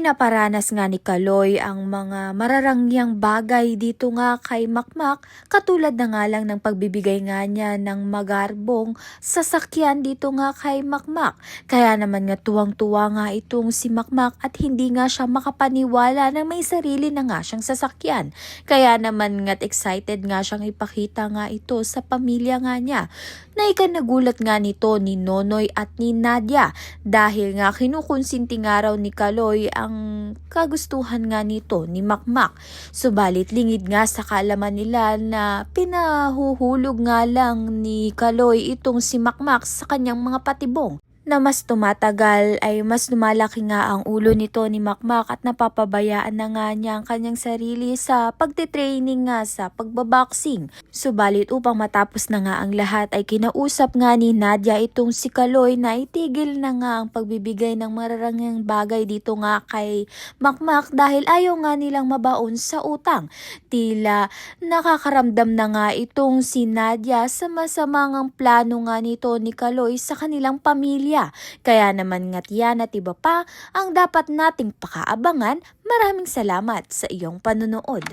Pinaparanas nga ni Kaloy ang mga mararangyang bagay dito nga kay Makmak, katulad na nga lang ng pagbibigay nga niya ng magarbong sasakyan dito nga kay Makmak. Kaya naman nga tuwang-tuwa nga itong si Makmak at hindi nga siya makapaniwala na may sarili na nga siyang sasakyan. Kaya naman nga't excited nga siyang ipakita nga ito sa pamilya nga niya. Na ikanagulat nga nito ni Nonoy at ni Nadia dahil nga kinukonsinti nga raw ni Kaloy ang kagustuhan nga nito ni Makmak. Subalit lingid nga sa kaalaman nila na pinahuhulog nga lang ni Kaloy itong si Makmak sa kanyang mga patibong. Na mas tumatagal ay mas lumalaki nga ang ulo nito ni Makmak at napapabayaan na nga niya ang kanyang sarili sa pagtitraining nga sa pagbaboxing. Subalit upang matapos na nga ang lahat ay kinausap nga ni Nadia itong si Kaloy na itigil na nga ang pagbibigay ng mararangyang bagay dito nga kay Makmak dahil ayaw nga nilang mabaon sa utang. Tila nakakaramdam na nga itong si Nadia sa masamang plano nga nito ni Kaloy sa kanilang pamilya. Kaya naman nga't yan at iba pa ang dapat nating pakaabangan. Maraming salamat sa iyong panonood.